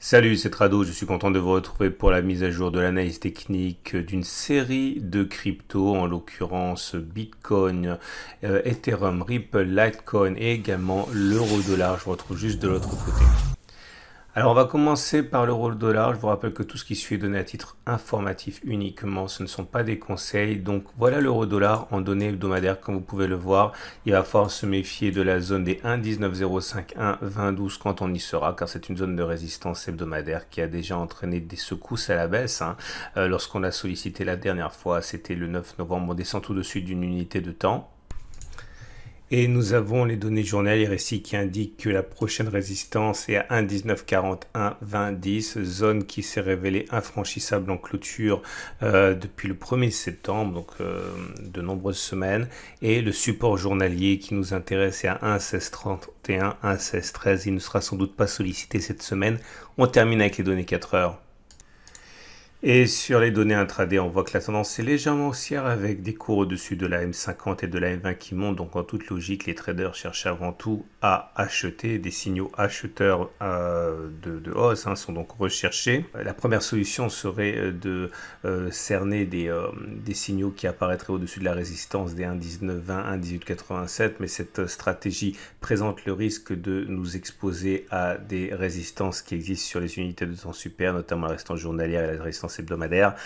Salut, c'est Trado, je suis content de vous retrouver pour la mise à jour de l'analyse technique d'une série de cryptos, en l'occurrence Bitcoin, Ethereum, Ripple, Litecoin et également l'euro-dollar. Je vous retrouve juste de l'autre côté. Alors on va commencer par l'euro-dollar. Je vous rappelle que tout ce qui suit est donné à titre informatif uniquement, ce ne sont pas des conseils. Donc voilà l'euro-dollar en données hebdomadaires, comme vous pouvez le voir. Il va falloir se méfier de la zone des 1,1905, 1,2012 quand on y sera, car c'est une zone de résistance hebdomadaire qui a déjà entraîné des secousses à la baisse. Lorsqu'on l'a sollicité la dernière fois, c'était le 9 novembre, on descend tout de suite d'une unité de temps. Et nous avons les données journalières ici qui indiquent que la prochaine résistance est à 1,1940, 1,2010, zone qui s'est révélée infranchissable en clôture depuis le 1er septembre, donc de nombreuses semaines. Et le support journalier qui nous intéresse est à 1,1631, 1,1613. Il ne sera sans doute pas sollicité cette semaine. On termine avec les données 4 heures. Et sur les données intraday, on voit que la tendance est légèrement haussière avec des cours au-dessus de la M50 et de la M20 qui montent. Donc en toute logique, les traders cherchent avant tout à acheter. Des signaux acheteurs de hausse sont donc recherchés. La première solution serait de cerner des signaux qui apparaîtraient au-dessus de la résistance des 1,1920, 1,1887. Mais cette stratégie présente le risque de nous exposer à des résistances qui existent sur les unités de temps supérieures, notamment la résistance journalière et la résistance hebdomadaire.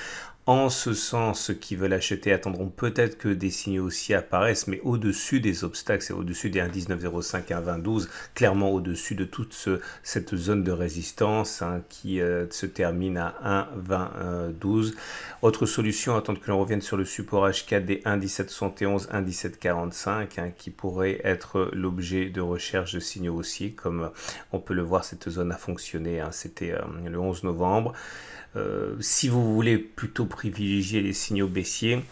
En ce sens, ceux qui veulent acheter attendront peut-être que des signaux aussi apparaissent, mais au-dessus des obstacles, c'est au-dessus des 1,1905, 1,2012, clairement au-dessus de toute cette zone de résistance qui se termine à 1,2012. Autre solution, attendre que l'on revienne sur le support H4 des 1,1771, 1,1745, qui pourrait être l'objet de recherche de signaux haussiers. Comme on peut le voir, cette zone a fonctionné, c'était le 11 novembre. Si vous voulez plutôt privilégier les signaux baissiers,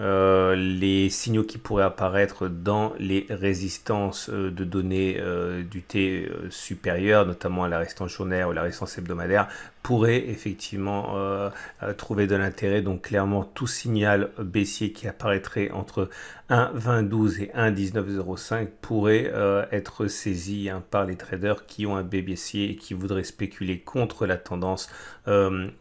les signaux qui pourraient apparaître dans les résistances de données du T supérieur, notamment à la résistance journalière ou la résistance hebdomadaire, pourraient effectivement trouver de l'intérêt. Donc clairement, tout signal baissier qui apparaîtrait entre 1,2012 et 1,1905 pourrait être saisi par les traders qui ont un B baissier et qui voudraient spéculer contre la tendance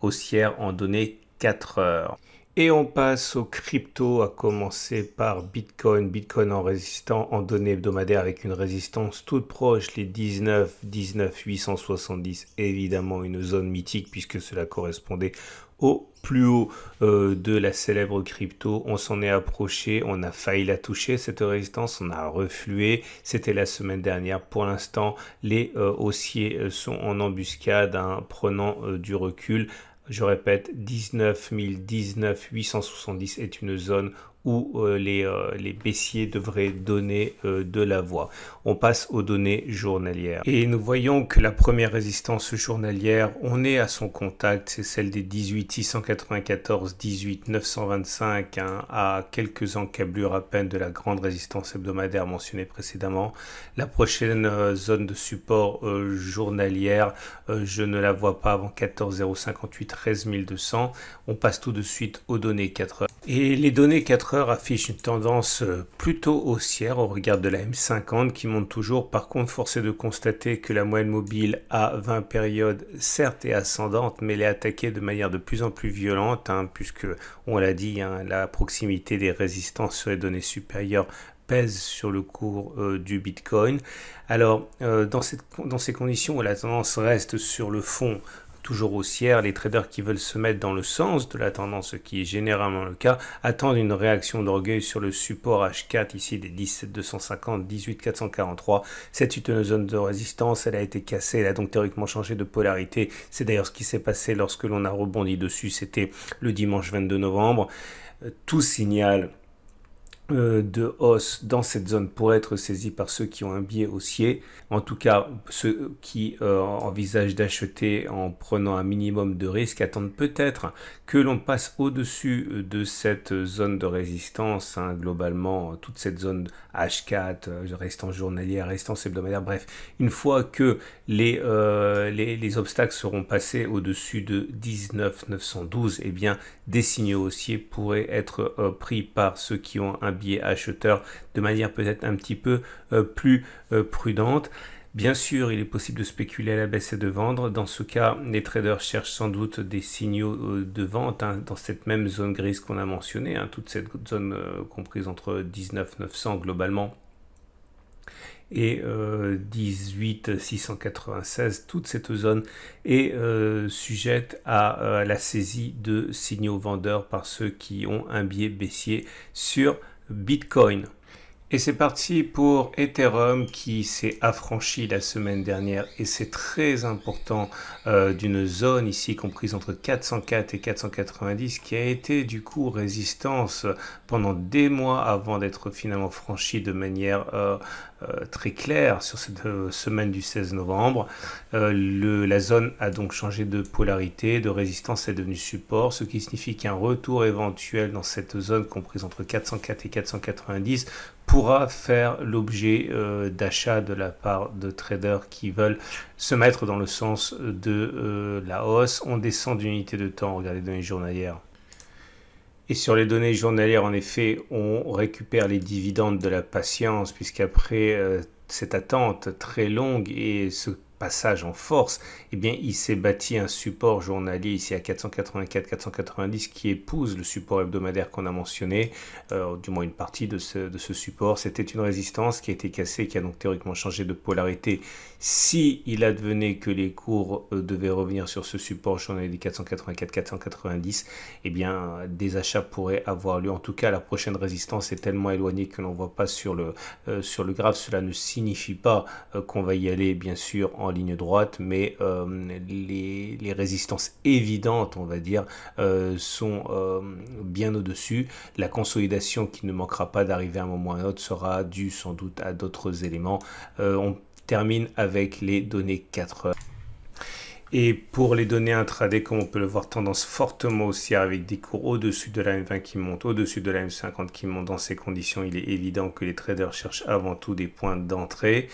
haussière en données 4 heures. Et on passe aux cryptos, à commencer par Bitcoin. Bitcoin en résistant en données hebdomadaires avec une résistance toute proche, les 19 870, évidemment une zone mythique puisque cela correspondait au plus haut de la célèbre crypto. On s'en est approché, on a failli la toucher cette résistance, on a reflué, c'était la semaine dernière. Pour l'instant, les haussiers sont en embuscade, prenant du recul. Je répète, 19 870 est une zone où les baissiers devraient donner de la voix. On passe aux données journalières. Et nous voyons que la première résistance journalière, on est à son contact, c'est celle des 18 694, 18 925, à quelques encablures à peine de la grande résistance hebdomadaire mentionnée précédemment. La prochaine zone de support journalière, je ne la vois pas avant 14 058, 13 200. On passe tout de suite aux données 4 heures. Et les données 4 heures affichent une tendance plutôt haussière au regard de la M50 qui monte toujours. Par contre, force est de constater que la moyenne mobile à 20 périodes, certes, est ascendante, mais elle est attaquée de manière de plus en plus violente, puisque, on l'a dit, la proximité des résistances sur les données supérieures pèse sur le cours du Bitcoin. Alors, dans ces conditions où la tendance reste sur le fond toujours haussière, les traders qui veulent se mettre dans le sens de la tendance, ce qui est généralement le cas, attendent une réaction d'orgueil sur le support H4, ici des 17 250, 18 443. C'est une zone de résistance, elle a été cassée, elle a donc théoriquement changé de polarité. C'est d'ailleurs ce qui s'est passé lorsque l'on a rebondi dessus, c'était le dimanche 22 novembre. Tout signal de hausse dans cette zone pourrait être saisi par ceux qui ont un biais haussier. En tout cas, ceux qui envisagent d'acheter en prenant un minimum de risque attendent peut-être que l'on passe au-dessus de cette zone de résistance, globalement, toute cette zone H4, résistance journalière, résistance hebdomadaire, bref, une fois que les obstacles seront passés au-dessus de 19 912, eh bien, des signaux haussiers pourraient être pris par ceux qui ont un biais acheteur de manière peut-être un petit peu plus prudente. Bien sûr, il est possible de spéculer à la baisse et de vendre. Dans ce cas, les traders cherchent sans doute des signaux de vente dans cette même zone grise qu'on a mentionnée, toute cette zone comprise entre 19 900 globalement et 18 696. Toute cette zone est sujette à la saisie de signaux vendeurs par ceux qui ont un biais baissier sur Bitcoin. Et c'est parti pour Ethereum qui s'est affranchi la semaine dernière et c'est très important d'une zone ici comprise entre 404 et 490 qui a été du coup résistance pendant des mois avant d'être finalement franchie de manière très claire sur cette semaine du 16 novembre. La zone a donc changé de polarité, de résistance est devenue support, ce qui signifie qu'un retour éventuel dans cette zone comprise entre 404 et 490 pourra faire l'objet d'achat de la part de traders qui veulent se mettre dans le sens de la hausse. On descend d'unité de temps, regardez les données journalières. Et sur les données journalières, en effet, on récupère les dividendes de la patience, puisqu'après cette attente très longue et ce passage en force, eh bien, il s'est bâti un support journalier ici à 484-490 qui épouse le support hebdomadaire qu'on a mentionné, du moins une partie de ce support. C'était une résistance qui a été cassée, qui a donc théoriquement changé de polarité. Si il advenait que les cours devaient revenir sur ce support journalier des 484-490, eh bien, des achats pourraient avoir lieu. En tout cas, la prochaine résistance est tellement éloignée que l'on ne voit pas sur le graphe. Cela ne signifie pas qu'on va y aller, bien sûr, en ligne droite, mais les résistances évidentes, on va dire, sont bien au-dessus. La consolidation qui ne manquera pas d'arriver à un moment ou à un autre sera due sans doute à d'autres éléments. On termine avec les données 4 heures. Et pour les données intraday, comme on peut le voir, tendance fortement haussière avec des cours au-dessus de la M20 qui montent, au-dessus de la M50 qui montent. Dans ces conditions, il est évident que les traders cherchent avant tout des points d'entrée.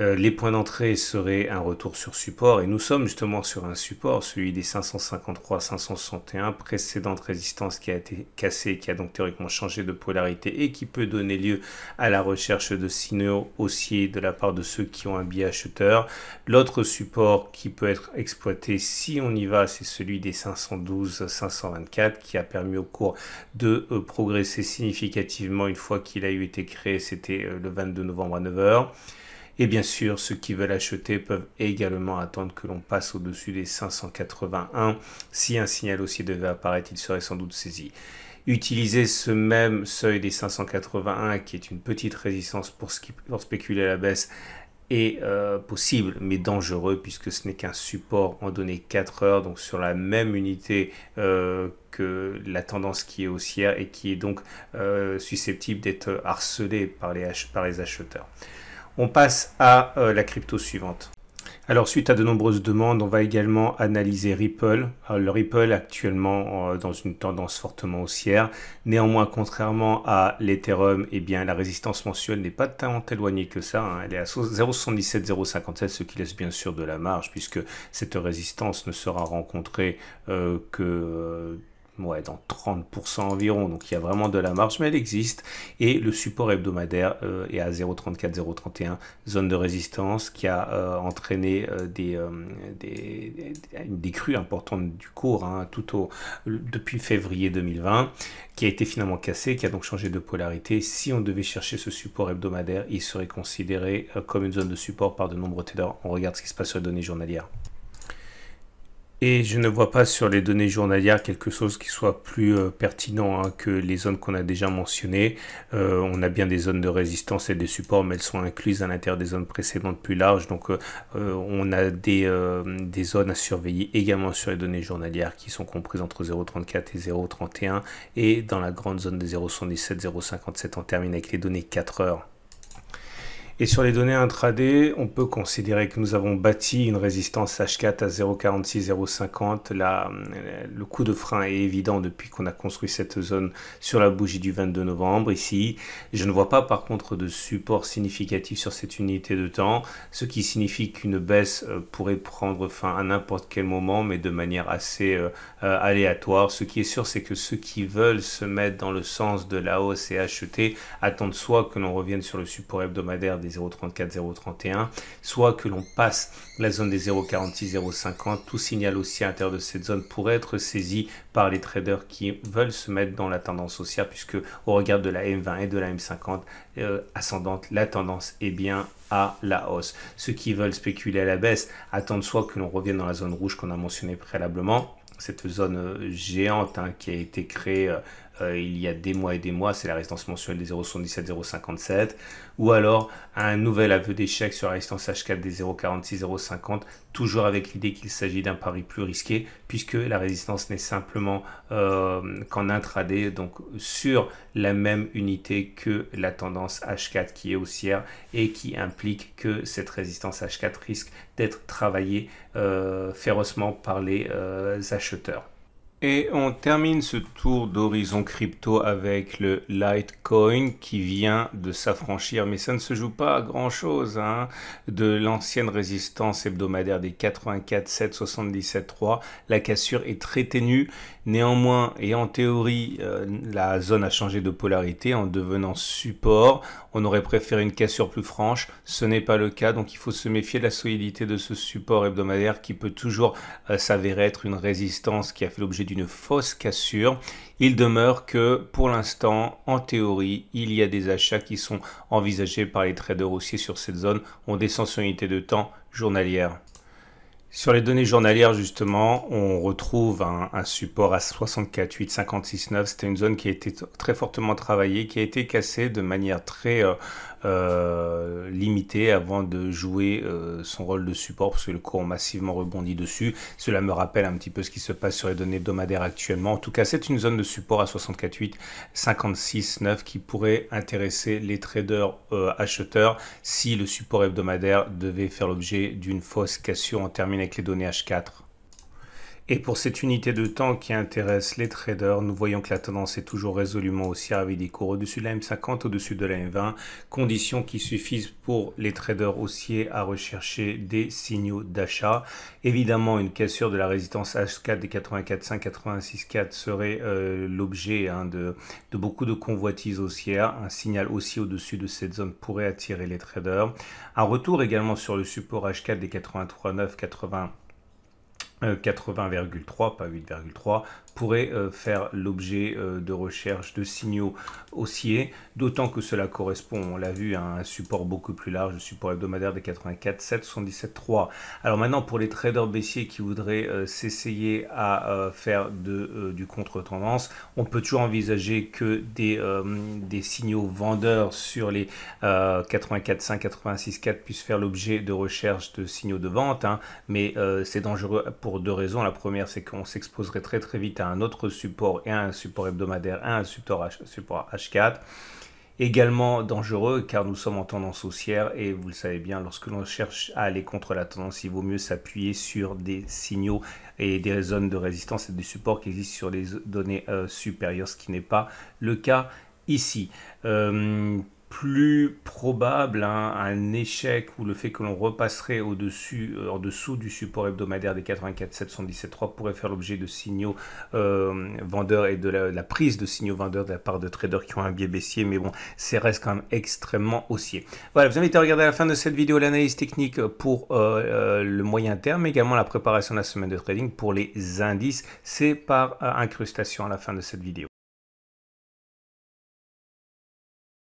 Les points d'entrée seraient un retour sur support et nous sommes justement sur un support, celui des 553-561, précédente résistance qui a été cassée, qui a donc théoriquement changé de polarité et qui peut donner lieu à la recherche de signaux haussiers de la part de ceux qui ont un biais acheteur. L'autre support qui peut être exploité si on y va, c'est celui des 512-524 qui a permis au cours de progresser significativement une fois qu'il a eu été créé, c'était le 22 novembre à 9 h. Et bien sûr, ceux qui veulent acheter peuvent également attendre que l'on passe au-dessus des 581. Si un signal haussier devait apparaître, il serait sans doute saisi. Utiliser ce même seuil des 581, qui est une petite résistance pour spéculer à la baisse, est possible, mais dangereux, puisque ce n'est qu'un support en données 4 heures, donc sur la même unité que la tendance qui est haussière et qui est donc susceptible d'être harcelée par les acheteurs. On passe à la crypto suivante. Alors, suite à de nombreuses demandes, on va également analyser Ripple. Alors, le Ripple actuellement dans une tendance fortement haussière. Néanmoins, contrairement à l'Ethereum, eh bien, la résistance mensuelle n'est pas tellement éloignée que ça. Elle est à 0,77, 0,57, ce qui laisse bien sûr de la marge, puisque cette résistance ne sera rencontrée que dans 30% environ, donc il y a vraiment de la marge, mais elle existe, et le support hebdomadaire est à 0,34, 0,31, zone de résistance qui a entraîné des crues importantes du cours depuis février 2020, qui a été finalement cassé, qui a donc changé de polarité. Si on devait chercher ce support hebdomadaire, il serait considéré comme une zone de support par de nombreux traders. On regarde ce qui se passe sur les données journalières. Et je ne vois pas sur les données journalières quelque chose qui soit plus pertinent que les zones qu'on a déjà mentionnées. On a bien des zones de résistance et de support, mais elles sont incluses à l'intérieur des zones précédentes plus larges. Donc on a des zones à surveiller également sur les données journalières qui sont comprises entre 0,34 et 0,31. Et dans la grande zone de 0,77, 0,57, on termine avec les données 4 heures. Et sur les données intraday, on peut considérer que nous avons bâti une résistance H4 à 0,46, 0,50. Le coup de frein est évident depuis qu'on a construit cette zone sur la bougie du 22 novembre. Ici, je ne vois pas par contre de support significatif sur cette unité de temps, ce qui signifie qu'une baisse pourrait prendre fin à n'importe quel moment, mais de manière assez aléatoire. Ce qui est sûr, c'est que ceux qui veulent se mettre dans le sens de la hausse et acheter attendent soit que l'on revienne sur le support hebdomadaire des des 0,34, 0,31, soit que l'on passe la zone des 0,46, 0,50. Tout signal haussier à l'intérieur de cette zone pourrait être saisi par les traders qui veulent se mettre dans la tendance haussière, puisque au regard de la M20 et de la M50 ascendante, la tendance est bien à la hausse. Ceux qui veulent spéculer à la baisse attendent soit que l'on revienne dans la zone rouge qu'on a mentionnée préalablement, cette zone géante qui a été créée il y a des mois et des mois, c'est la résistance mensuelle des 0,77, 0,57, ou alors un nouvel aveu d'échec sur la résistance H4 des 0,46, 0,50, toujours avec l'idée qu'il s'agit d'un pari plus risqué, puisque la résistance n'est simplement qu'en intraday, donc sur la même unité que la tendance H4 qui est haussière et qui implique que cette résistance H4 risque d'être travaillée férocement par les acheteurs. Et on termine ce tour d'horizon crypto avec le Litecoin qui vient de s'affranchir, mais ça ne se joue pas à grand chose de l'ancienne résistance hebdomadaire des 84, 7, 77, 3. La cassure est très ténue. Néanmoins, et en théorie, la zone a changé de polarité en devenant support. On aurait préféré une cassure plus franche. Ce n'est pas le cas, donc il faut se méfier de la solidité de ce support hebdomadaire qui peut toujours s'avérer être une résistance qui a fait l'objet d'une fausse cassure. Il demeure que pour l'instant, en théorie, il y a des achats qui sont envisagés par les traders haussiers sur cette zone. On descend sur unité de temps journalière. Sur les données journalières, justement, on retrouve un support à 64,8, 56,9. C'était une zone qui a été très fortement travaillée, qui a été cassée de manière très limitée avant de jouer son rôle de support, parce que le cours a massivement rebondi dessus. Cela me rappelle un petit peu ce qui se passe sur les données hebdomadaires actuellement. En tout cas, c'est une zone de support à 64,8, 56,9 qui pourrait intéresser les traders acheteurs si le support hebdomadaire devait faire l'objet d'une fausse cassure. En termes avec les données H4. Et pour cette unité de temps qui intéresse les traders, nous voyons que la tendance est toujours résolument haussière avec des cours au-dessus de la M50, au-dessus de la M20, conditions qui suffisent pour les traders haussiers à rechercher des signaux d'achat. Évidemment, une cassure de la résistance H4 des 84,5, 86,4 serait l'objet de beaucoup de convoitises haussières. Un signal haussier au-dessus de cette zone pourrait attirer les traders. Un retour également sur le support H4 des 83,9, 80,3, pas 8,3, pourrait faire l'objet de recherche de signaux haussiers, d'autant que cela correspond, on l'a vu, à un support beaucoup plus large, le support hebdomadaire des 84, 7, 77,3. Alors maintenant, pour les traders baissiers qui voudraient s'essayer à faire du contre-tendance, on peut toujours envisager que des signaux vendeurs sur les 84,5, 86,4 puissent faire l'objet de recherche de signaux de vente, mais c'est dangereux pour deux raisons. La première, c'est qu'on s'exposerait très très vite à un autre support et à un support hebdomadaire et à un support H4. Également dangereux car nous sommes en tendance haussière et vous le savez bien, lorsque l'on cherche à aller contre la tendance, il vaut mieux s'appuyer sur des signaux et des zones de résistance et des supports qui existent sur les données supérieures, ce qui n'est pas le cas ici. Plus probable un échec ou le fait que l'on repasserait en dessous du support hebdomadaire des 84, 717,3 pourrait faire l'objet de signaux vendeurs et de la prise de signaux vendeurs de la part de traders qui ont un biais baissier, mais bon, ça reste quand même extrêmement haussier. Voilà, je vous invite à regarder à la fin de cette vidéo l'analyse technique pour le moyen terme, mais également la préparation de la semaine de trading pour les indices. C'est par incrustation à la fin de cette vidéo.